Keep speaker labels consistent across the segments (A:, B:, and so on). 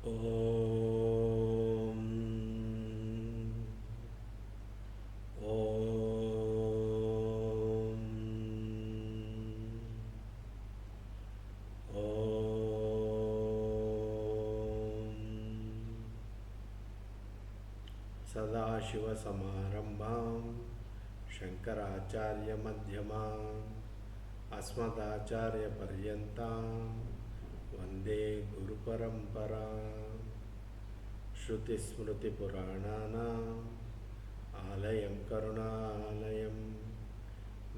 A: Om. Om. Om. Sadashivasamarambham Shankaracharya Madhyamam Asmadacharya Paryantam Vande Guru Paramparam Shruti Smriti Purananam Alayam Karunalayam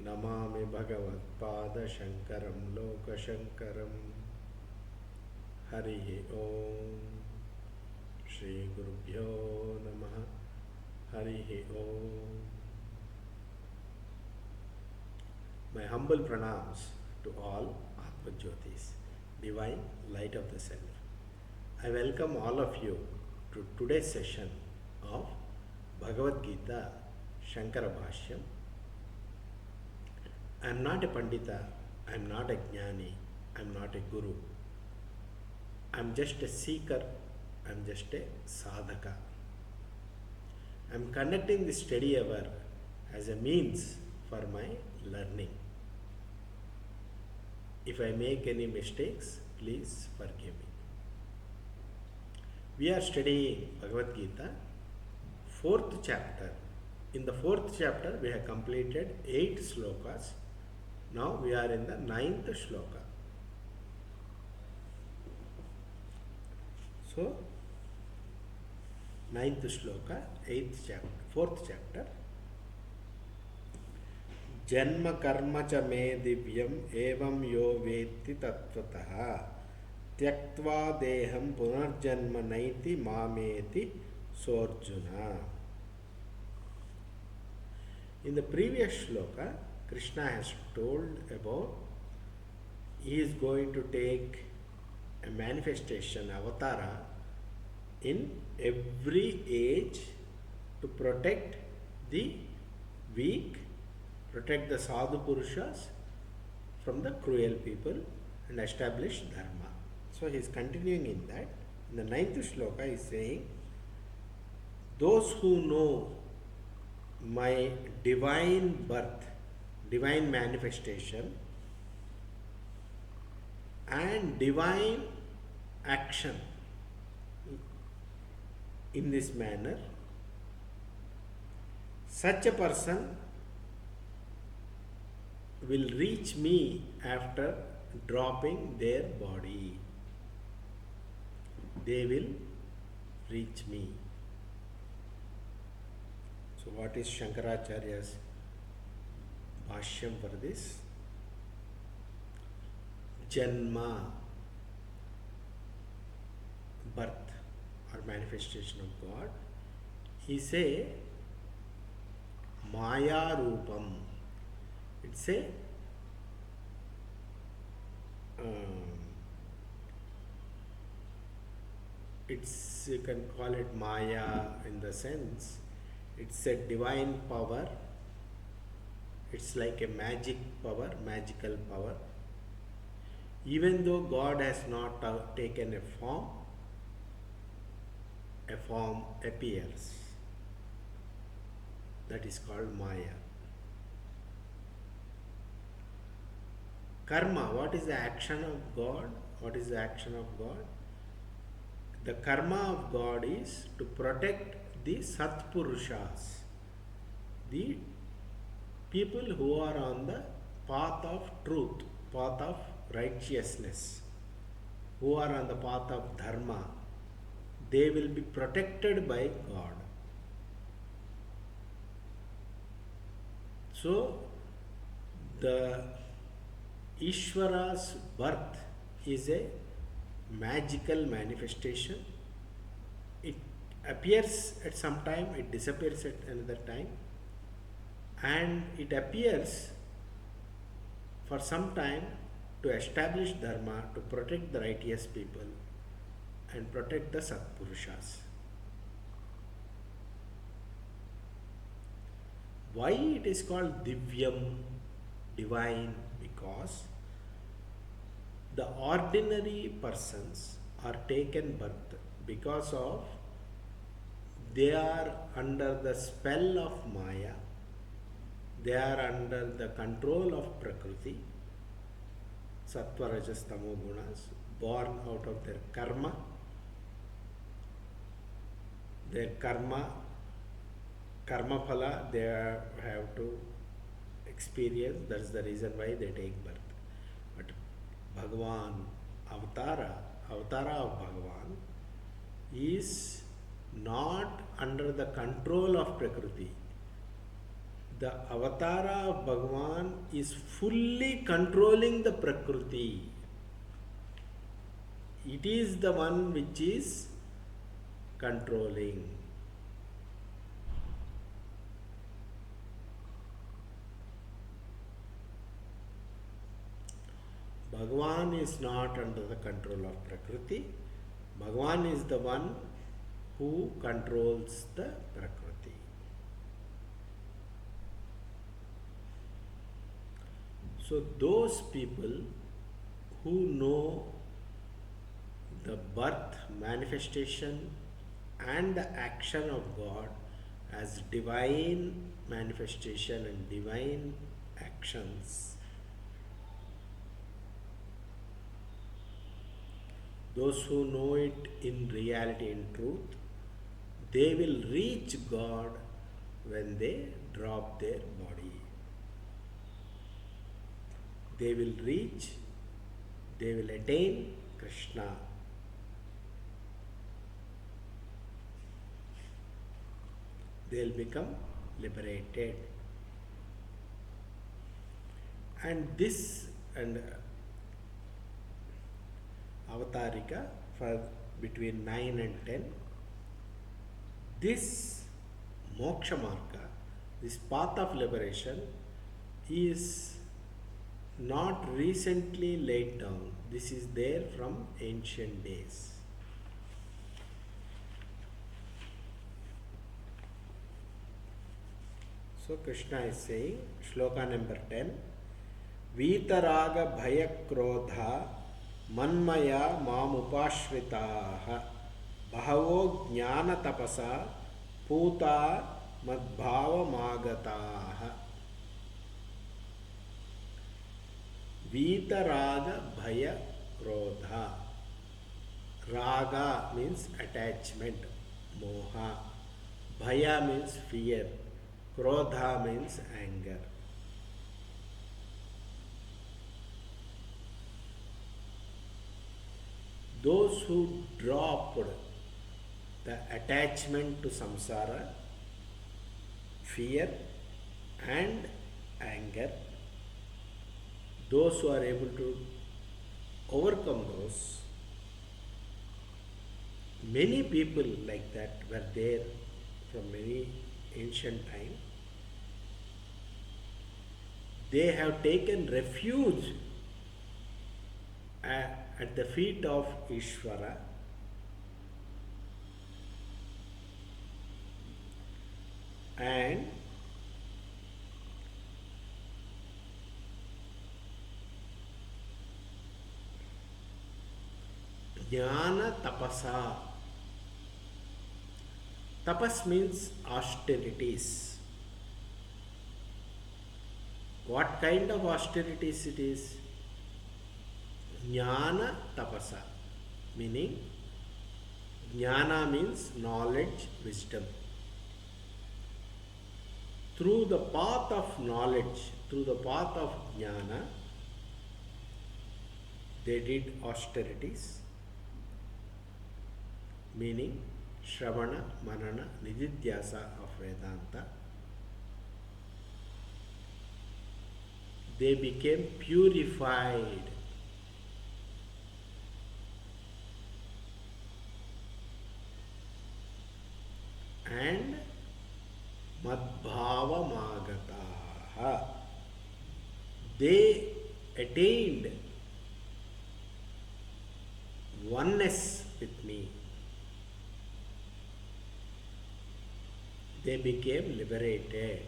A: Namami Bhagavatpada Shankaram Loka Shankaram Hari Om Shri Gurubhyo Namaha Hari Om. My humble pranams to all Atma Jyotis, divine light of the self. I welcome all of you to today's session of Bhagavad Gita Shankara Bhashyam. I am not a Pandita, I am not a Jnani, I am not a Guru. I am just a seeker, I am just a sadhaka. I am conducting this study hour as a means for my learning. If I make any mistakes, please forgive me. We are studying Bhagavad Gita, 4th chapter. In the 4th chapter, we have completed 8 slokas. Now we are in the 9th shloka. So, 9th shloka, 8th chapter, 4th chapter. जन्म कर्म च मे दिव्यम एवं यो वेत्ति तत्वतः त्यक्त्वा देहं पुनर्जन्म नैति मामेति सोऽर्जुन. In the previous shloka, Krishna has told about he is going to take a manifestation, avatara, in every age to protect the weak, protect the sadhu purushas from the cruel people and establish dharma. So he is continuing in that. In the 9th shloka he is saying, those who know my divine birth, divine manifestation and divine action in this manner, such a person will reach me after dropping their body. They will reach me. So what is Shankaracharya's Bhashyam for this? Janma, birth or manifestation of God, is a Maya Rupam. It's a you can call it Maya in the sense it's a divine power. It's like a magic power, magical power. Even though God has not taken a form appears. That is called Maya. Karma, what is the action of God? What is the action of God? The karma of God is to protect the Satpurushas, the people who are on the path of truth, path of righteousness, who are on the path of dharma. They will be protected by God. So, the Ishvara's birth is a magical manifestation. It appears at some time, it disappears at another time, and it appears for some time to establish dharma, to protect the righteous people and protect the Satpurushas. Why it is called Divyam, divine? Because the ordinary persons are taken birth because of they are under the spell of Maya, they are under the control of Prakriti, Sattva, Rajas, Tamo gunas, born out of their karma phala they have to experience. That's the reason why they take birth. But Bhagavan, avatara of Bhagavan is not under the control of Prakriti. The avatara of Bhagavan is fully controlling the Prakriti. It is the one which is controlling. Bhagavan is not under the control of Prakriti. Bhagavan is the one who controls the Prakriti. So those people who know the birth, manifestation and the action of God as divine manifestation and divine actions, those who know it in reality, in truth, they will reach God when they drop their body. They will reach, they will attain Krishna. They will become liberated. And this and Avatarika for between 9 and 10, this moksha marga, this path of liberation is not recently laid down. This is there from ancient days. So Krishna is saying, shloka number 10, Vitaraga Bhaya Krodha Manmaya Mamupashritaha Bahavo Jnana Tapasa Puta Madbhava Magataha. Vitaraga Bhaya Krodha. Raga means attachment, moha. Bhaya means fear. Krodha means anger. Those who dropped the attachment to samsara, fear and anger, those who are able to overcome those, many people like that were there from many ancient time. They have taken refuge at the feet of Ishvara, and Jnana Tapasa. Tapas means austerities. What kind of austerities it is? Jnana Tapasa, meaning Jnana means knowledge, wisdom. Through the path of knowledge, through the path of Jnana, they did austerities, meaning Shravana, Manana, Nididhyasa of Vedanta. They became purified. And Madbhava Magataha. They attained oneness with me. They became liberated.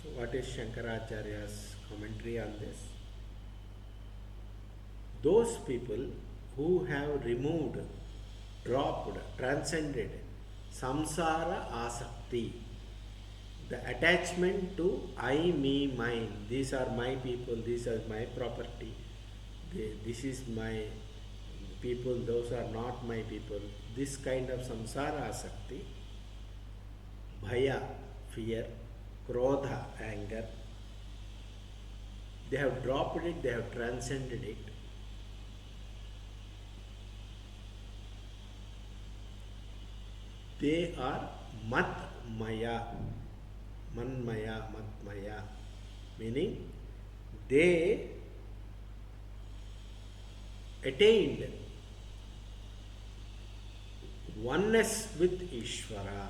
A: So what is Shankaracharya's commentary on this? Those people who have removed, dropped, transcended samsara asakti, the attachment to I, me, mine, these are my people, these are my property, this is my people, those are not my people, this kind of samsara asakti, bhaya, fear, krodha, anger, they have dropped it, they have transcended it. They are mat-maya, manmaya, matmaya, meaning they attained oneness with Ishvara.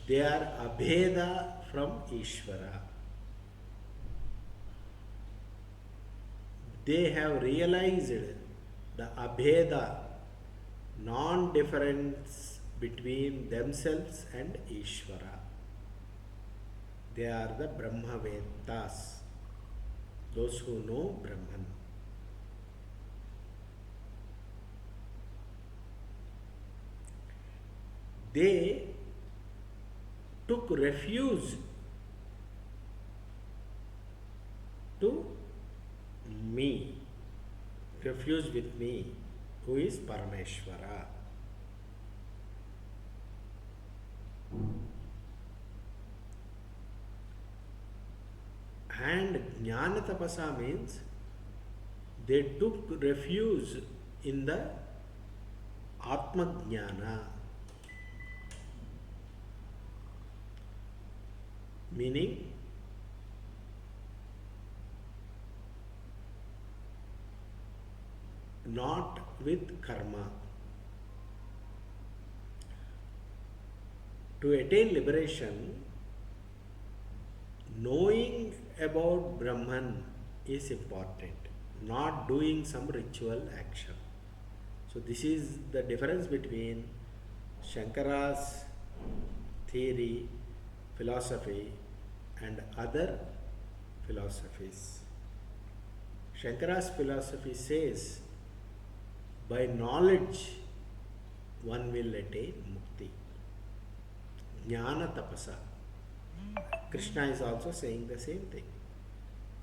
A: They are abheda from Ishvara. They have realized the abheda, non-difference between themselves and Ishvara. They are the Brahmavettas, those who know Brahman. They took refuge to me, refuge with me, who is Parameshvara. And Jnana Tapasa means they took refuge in the Atma Jnana, meaning not with karma. To attain liberation, knowing about Brahman is important, not doing some ritual action. So this is the difference between Shankara's theory, philosophy and other philosophies. Shankara's philosophy says by knowledge one will attain mukti. Jnana tapasa. Krishna is also saying the same thing.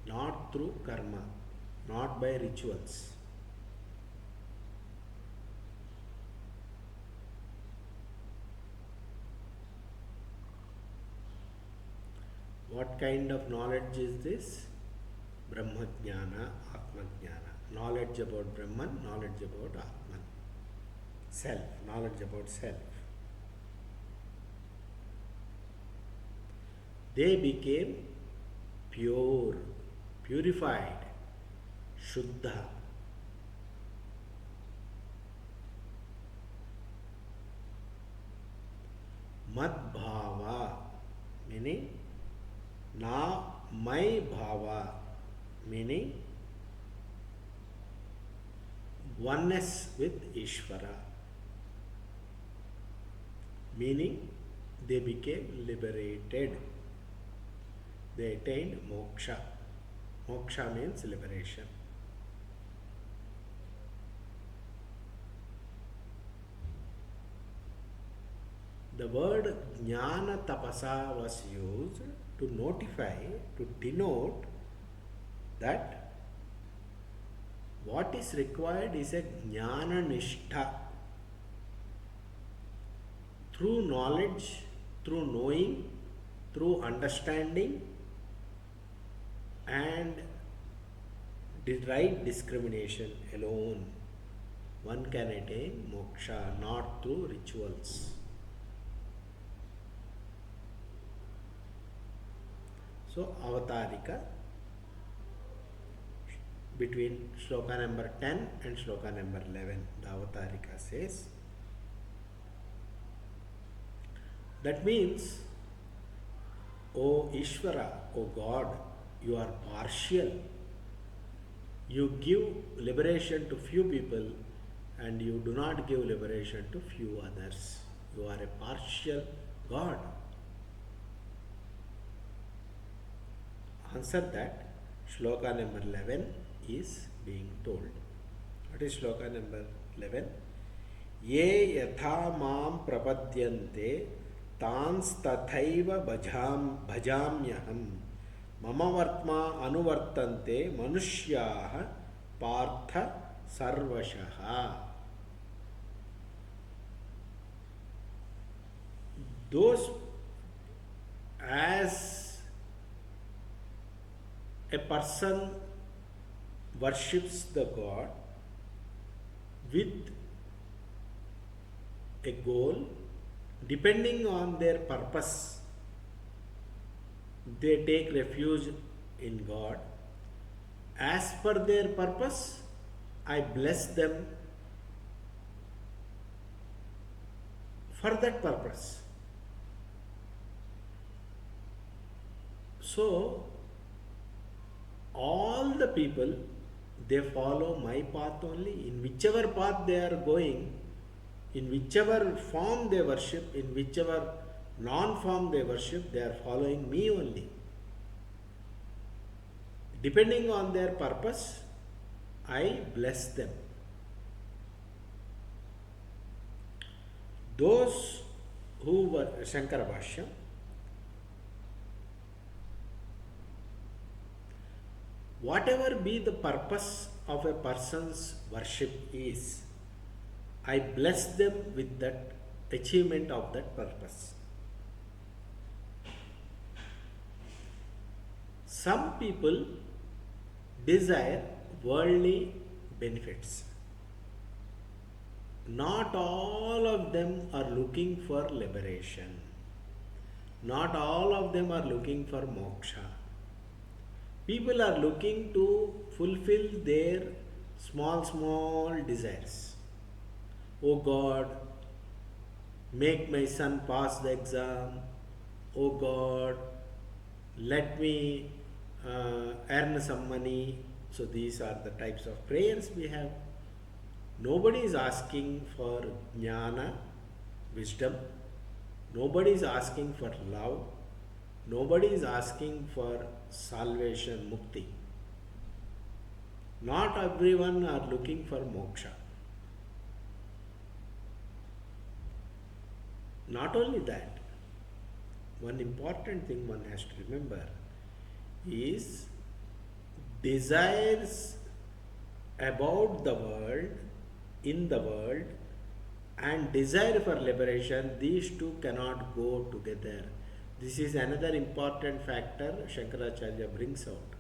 A: Not through karma, not by rituals. What kind of knowledge is this? Brahma Jnana, Atma Jnana. Knowledge about Brahman, knowledge about Atman. Self, knowledge about self. They became pure, purified, Shuddha. Mad Bhava, meaning na my Bhava, meaning oneness with Ishvara, meaning they became liberated. They attained moksha. Moksha means liberation. The word jnana tapasa was used to notify, to denote that what is required is a jnana nishtha. Through knowledge, through knowing, through understanding and the right discrimination alone, one can attain moksha, not through rituals. So, Avatarika, between shloka number 10 and shloka number 11, the Avatarika says, that means, O Ishvara, O God, you are partial. You give liberation to few people and you do not give liberation to few others. You are a partial God. answer that, shloka number 11 is being told. What is shloka number 11? Ye yatha mam prapadyante tans tathaiva bhajamyaham mama vartma anuvartante manushyaha partha sarvashaha. Those, as a person worships the God with a goal, depending on their purpose, they take refuge in God. As per their purpose, I bless them for that purpose. So, all the people, they follow my path only. In whichever path they are going, in whichever form they worship, in whichever non-form they worship, they are following me only. Depending on their purpose, I bless them. Those who were Shankara Bhashyam, whatever be the purpose of a person's worship is, I bless them with that achievement of that purpose. Some people desire worldly benefits. Not all of them are looking for liberation. Not all of them are looking for moksha. People are looking to fulfill their small desires. Oh God, make my son pass the exam. Oh God, let me earn some money. So these are the types of prayers we have. Nobody is asking for jnana, wisdom. Nobody is asking for love. Nobody is asking for salvation, mukti. Not everyone are looking for moksha. Not only that, one important thing one has to remember is desires about the world, in the world, and desire for liberation, these two cannot go together. This is another important factor Shankaracharya brings out.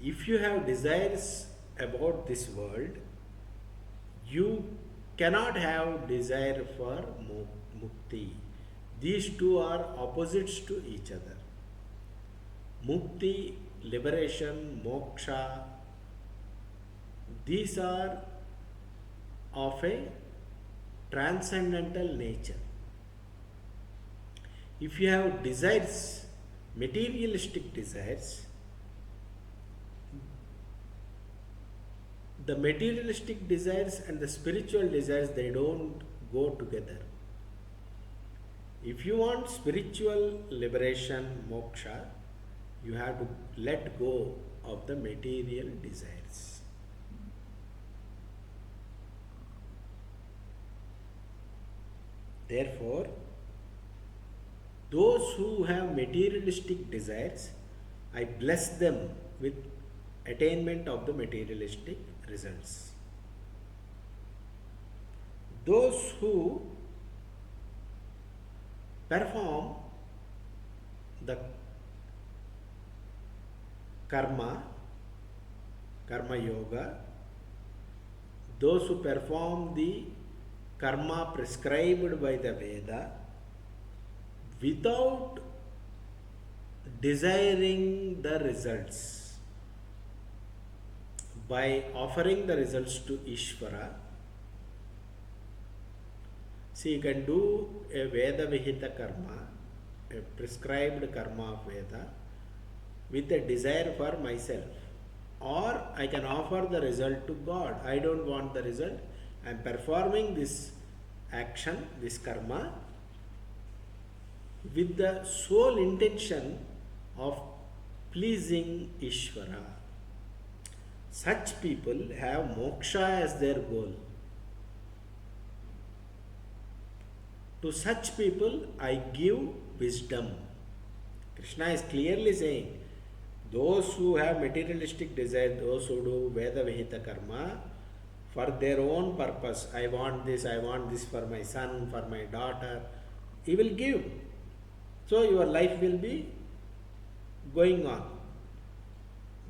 A: If you have desires about this world, you cannot have desire for mukti. These two are opposites to each other. Mukti, liberation, moksha, these are of a transcendental nature. If you have desires, materialistic desires, the materialistic desires and the spiritual desires, they don't go together. If you want spiritual liberation, moksha, you have to let go of the material desires. Therefore, those who have materialistic desires, I bless them with attainment of the materialistic results. Those who perform the karma yoga, those who perform the karma prescribed by the Veda without desiring the results, by offering the results to Ishvara. See, you can do a Veda Vihita karma, a prescribed karma of Veda, with a desire for myself, or I can offer the result to God. I don't want the result. I am performing this action, this karma, with the sole intention of pleasing Ishvara. Such people have moksha as their goal. To such people I give wisdom. Krishna is clearly saying, those who have materialistic desire, those who do Veda Vihita karma for their own purpose, I want this for my son, for my daughter, he will give. So your life will be going on.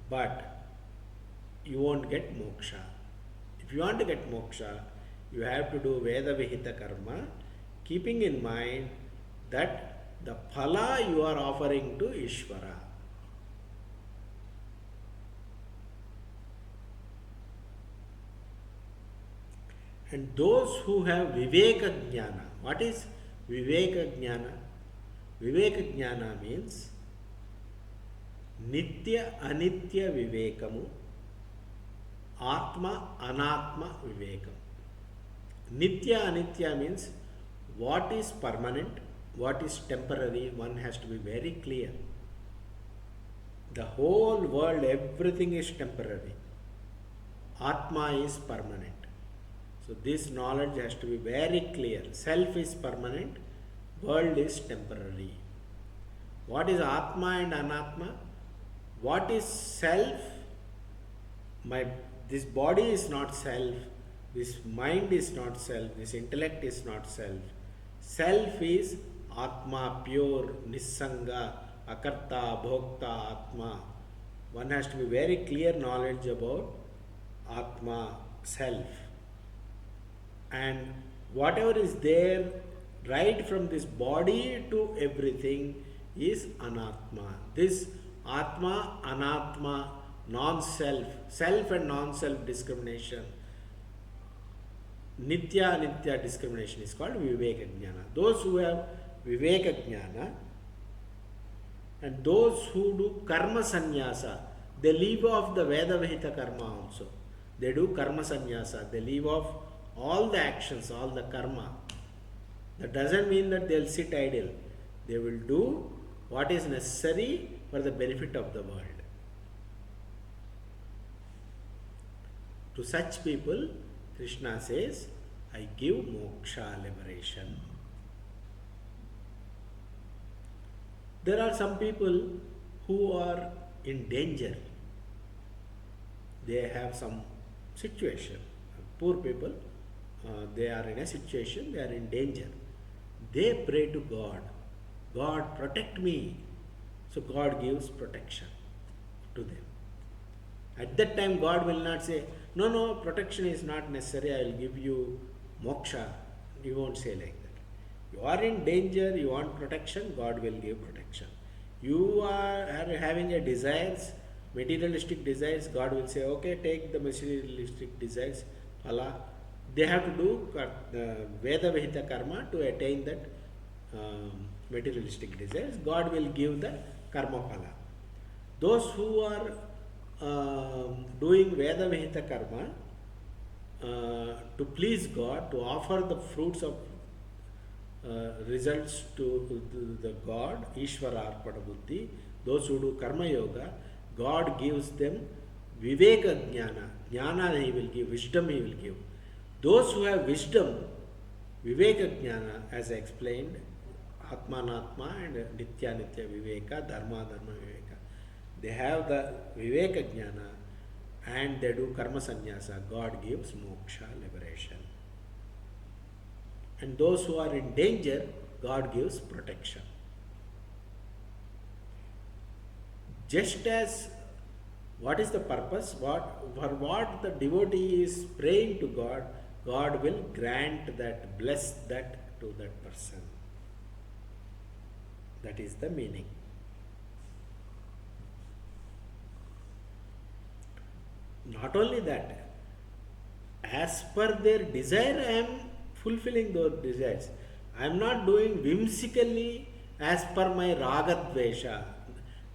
A: But you won't get moksha. If you want to get moksha, you have to do Veda Vihita karma, keeping in mind that the phala you are offering to Ishvara. And those who have Viveka Jnana. What is Viveka Jnana? Viveka Jnana means Nitya Anitya Vivekamu, Atma Anatma Vivekam. Nitya Anitya means what is permanent, what is temporary, one has to be very clear. The whole world, everything is temporary. Atma is permanent. So this knowledge has to be very clear. Self is permanent, world is temporary. What is Atma and Anatma? What is self? This body is not self, this mind is not self, this intellect is not self. Self is Atma, pure, Nissanga, Akarta, Bhokta, Atma. One has to be very clear knowledge about Atma, self. And whatever is there, right from this body to everything, is Anatma. This Atma, Anatma, non-self, self and non-self discrimination, Nitya Anitya discrimination is called Viveka Jnana. Those who have Viveka Jnana and those who do Karma Sannyasa, they leave off the Veda Vihita karma also. They do Karma Sannyasa, they leave off all the actions, all the karma. That doesn't mean that they'll sit idle. They will do what is necessary for the benefit of the world. To such people, Krishna says, I give moksha, liberation. There are some people who are in danger. They have some situation. Poor people, they are in a situation, they are in danger. They pray to God, God protect me. So God gives protection to them. At that time God will not say, no, protection is not necessary, I will give you moksha. He won't say like that. You are in danger, you want protection, God will give protection. You are having a desires, materialistic desires, God will say, okay, take the materialistic desires, phala. They have to do Veda Vihita karma to attain that materialistic desires. God will give the karma phala. Those who are doing Veda Vihita karma to please God, to offer the fruits of results to the God, Ishvara Arpada Buddhi, those who do Karma Yoga, God gives them Viveka Jnana. Jnana He will give, wisdom He will give. Those who have wisdom, Viveka Jnana, as I explained, Atmanatma and Nitya Nitya Viveka, Dharma Dharma Viveka. They have the Viveka Jnana and they do Karma Sannyasa. God gives moksha, liberation. And those who are in danger, God gives protection. Just as what is the purpose? For what the devotee is praying to God, God will grant that, bless that to that person. That is the meaning. Not only that, as per their desire, I am fulfilling those desires. I am not doing whimsically as per my ragadvesha.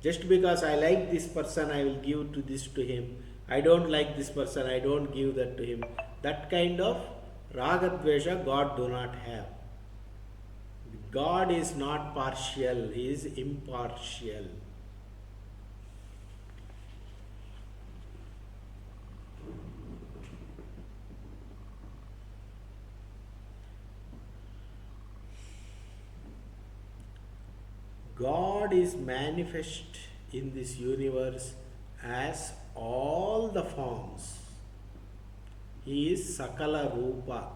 A: Just because I like this person, I will give to this to him. I don't like this person, I don't give that to him. That kind of ragadvesha God do not have. God is not partial, He is impartial. God is manifest in this universe as all the forms. He is Sakala Rupa,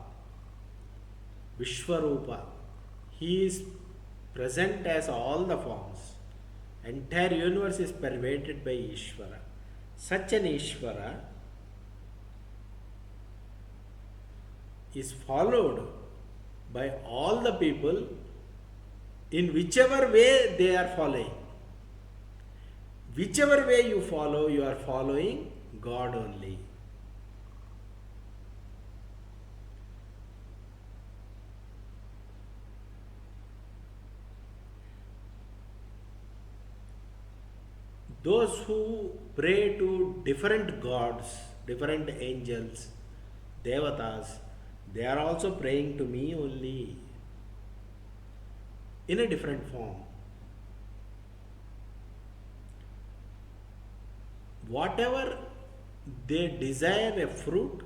A: Vishwarupa. He is present as all the forms. Entire universe is pervaded by Ishvara. Such an Ishvara is followed by all the people in whichever way they are following. Whichever way you follow, you are following God only. Those who pray to different gods, different angels, devatas, they are also praying to me only in a different form. Whatever they desire a fruit,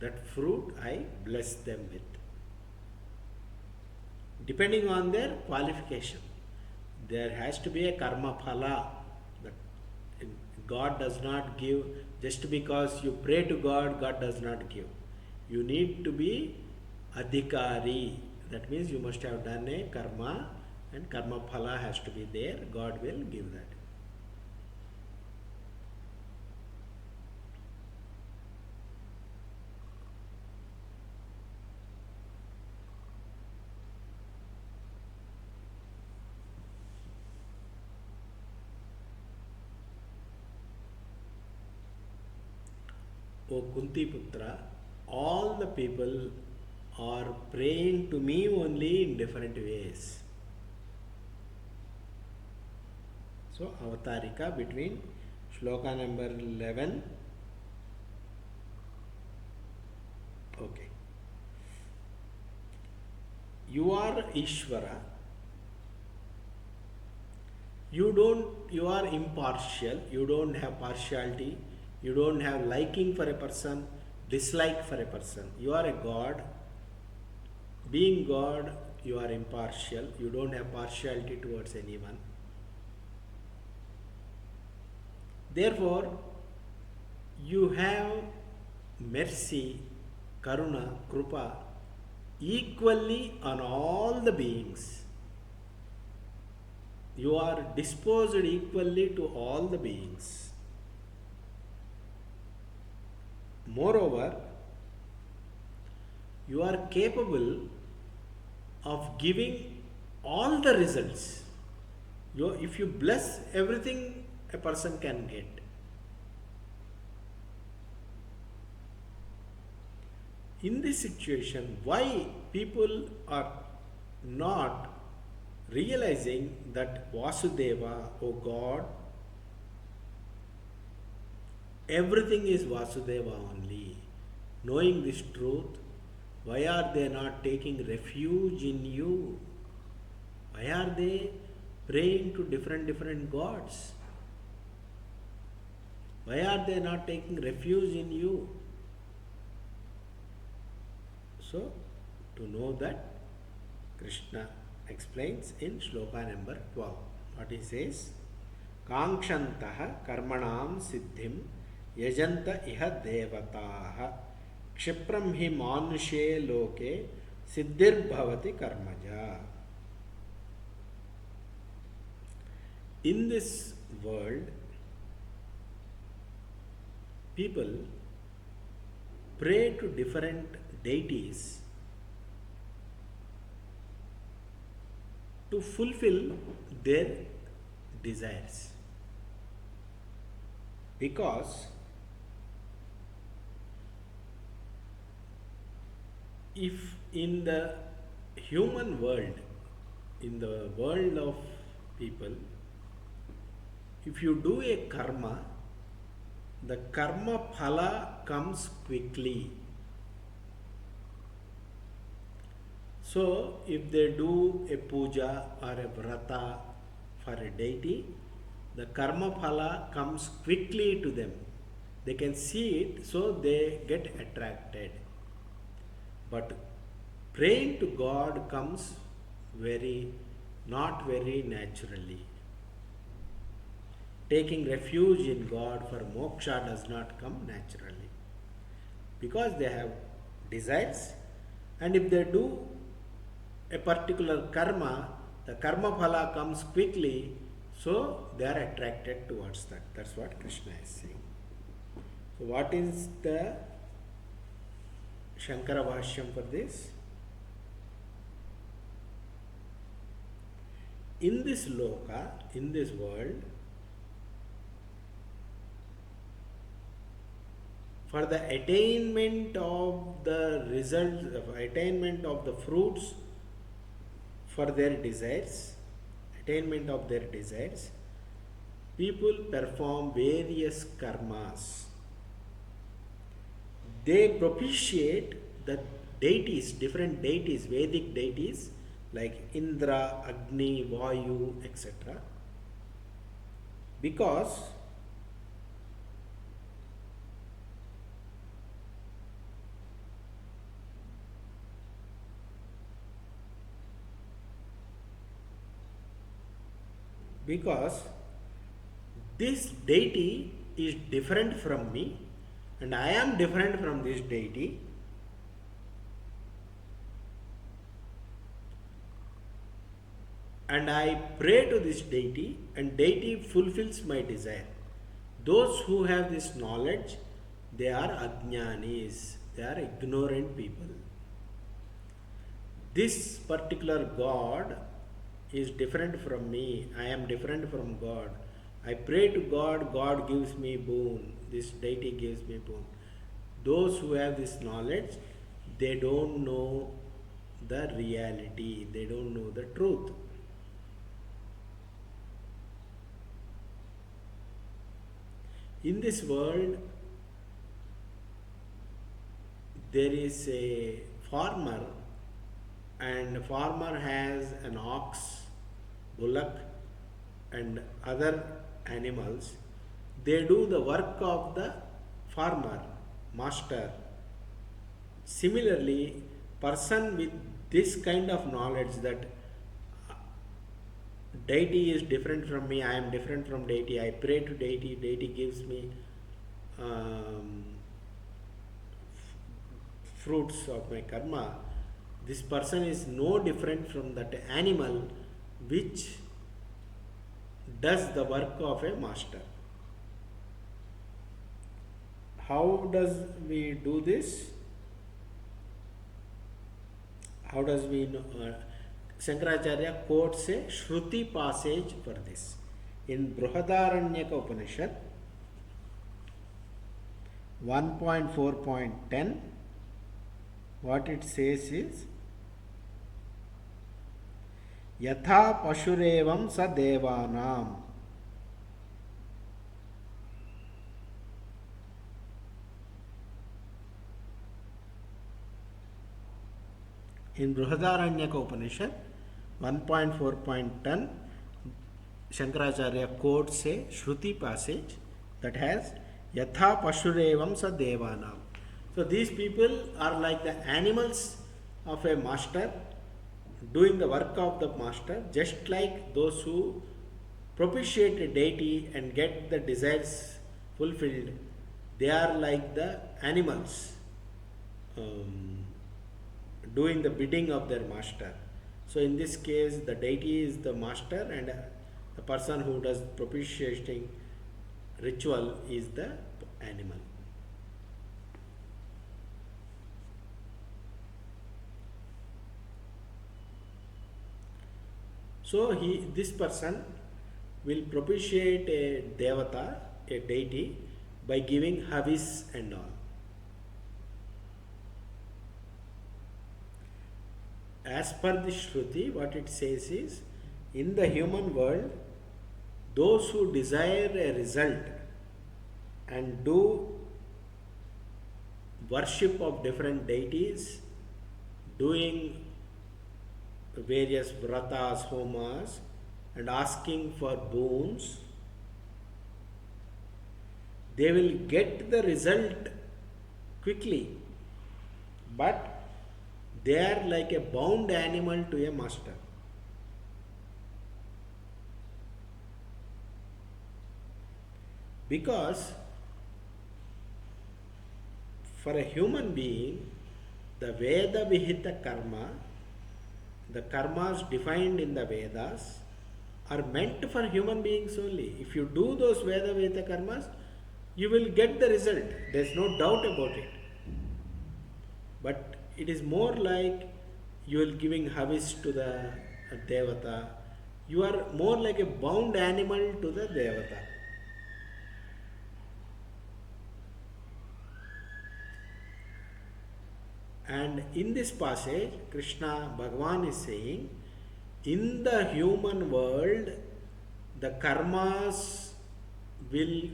A: that fruit I bless them with, depending on their qualification. There has to be a karma phala. God does not give just because you pray to God, God does not give. You need to be adhikari. That means you must have done a karma, and karma phala has to be there. God will give that. O Kunti Putra, all the people are praying to me only in different ways. So, Avatarika between shloka number 11. Okay. You are Ishvara. You are impartial. You don't have partiality. You don't have liking for a person, dislike for a person. You are a God. Being God, you are impartial. You don't have partiality towards anyone. Therefore, you have mercy, karuna, krupa equally on all the beings. You are disposed equally to all the beings. Moreover, you are capable of giving all the results. If you bless everything, a person can get. In this situation, why people are not realizing that Vasudeva, O God, everything is Vasudeva only. Knowing this truth, why are they not taking refuge in you? Why are they praying to different gods? Why are they not taking refuge in you? So, to know that, Krishna explains in shloka number 12. What he says? Kangshantaha karmanam siddhim yajanta iha devataha kshipram hi manushe loke siddhir bhavati karmaja. In this world, people pray to different deities to fulfill their desires. Because if in the human world, in the world of people, if you do a karma, the karma phala comes quickly. So, if they do a puja or a vrata for a deity, the karma phala comes quickly to them. They can see it, so they get attracted. But praying to God comes very not very naturally. Taking refuge in God for moksha does not come naturally, because they have desires, and if they do a particular karma, the karma phala comes quickly, so they are attracted towards that. That's what Krishna is saying. So what is the Shankara Bhashyam for this? In this loka, in this world, for the attainment of the results, attainment of the fruits for their desires, attainment of their desires, people perform various karmas. They propitiate the deities, different deities, Vedic deities like Indra, Agni, Vayu, etc. Because this deity is different from me and I am different from this deity, and I pray to this deity and deity fulfills my desire. Those who have this knowledge, they are ajnanis, they are ignorant people. This particular God is different from me, I am different from God. I pray to God, God gives me boon, this deity gives me boon. Those who have this knowledge, they don't know the reality, they don't know the truth. In this world, there is a farmer, and farmer has an ox, bullock and other animals. They do the work of the farmer, master. Similarly, person with this kind of knowledge that deity is different from me, I am different from deity, I pray to deity, deity gives me fruits of my karma. This person is no different from that animal which does the work of a master. How does we do this? How does we know? Shankaracharya quotes a Shruti passage for this. In Brihadaranyaka Upanishad 1.4.10, what it says is, Yatha Pashurevam Sa Devanam. In Brihadaranyaka Upanishad 1.4.10, Shankaracharya quotes a Shruti passage that has Yatha Pashurevam Sa Devanam. So these people are like the animals of a master, doing the work of the master, just like those who propitiate a deity and get the desires fulfilled. They are like the animals doing the bidding of their master. So in this case, the deity is the master and the person who does propitiating ritual is the animal. So this person will propitiate a devata, a deity, by giving havis and all. As per the Shruti, what it says is, in the human world, those who desire a result and do worship of different deities, doing various vratas, homas, and asking for boons, they will get the result quickly, but they are like a bound animal to a master. Because for a human being, the Veda Vihita karma, the karmas defined in the Vedas, are meant for human beings only. If you do those Veda Vihita karmas, you will get the result. There is no doubt about it. But it is more like you are giving havis to the Devata. You are more like a bound animal to the Devata. And in this passage, Krishna Bhagavan is saying, in the human world, the karmas will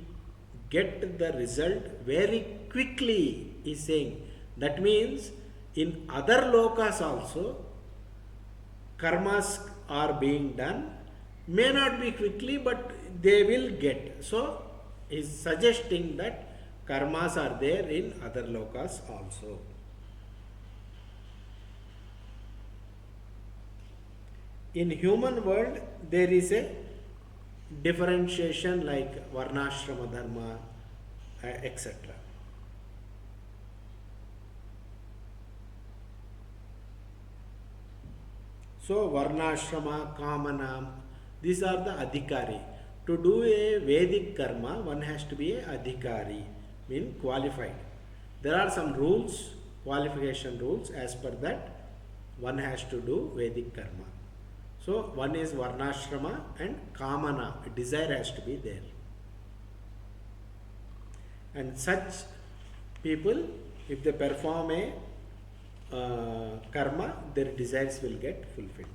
A: get the result very quickly, he is saying. That means in other lokas also, karmas are being done, may not be quickly, but they will get. So, he is suggesting that karmas are there in other lokas also. In human world, there is a differentiation like varnashrama dharma, etc. So, varnashrama, kamana, these are the adhikari. To do a Vedic karma, one has to be a adhikari, mean qualified. There are some rules, qualification rules, as per that one has to do Vedic karma. So, one is varnashrama and kamana, desire has to be there. And such people, if they perform a karma, their desires will get fulfilled.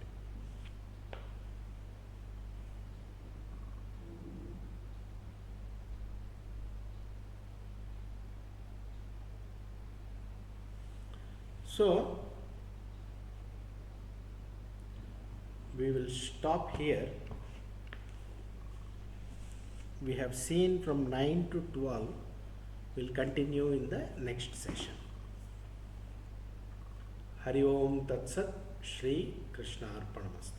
A: So, we will stop here. We have seen from 9 to 12. We will continue in the next session. Hari Om Tat Sat, Shri Krishna Arpanamastu.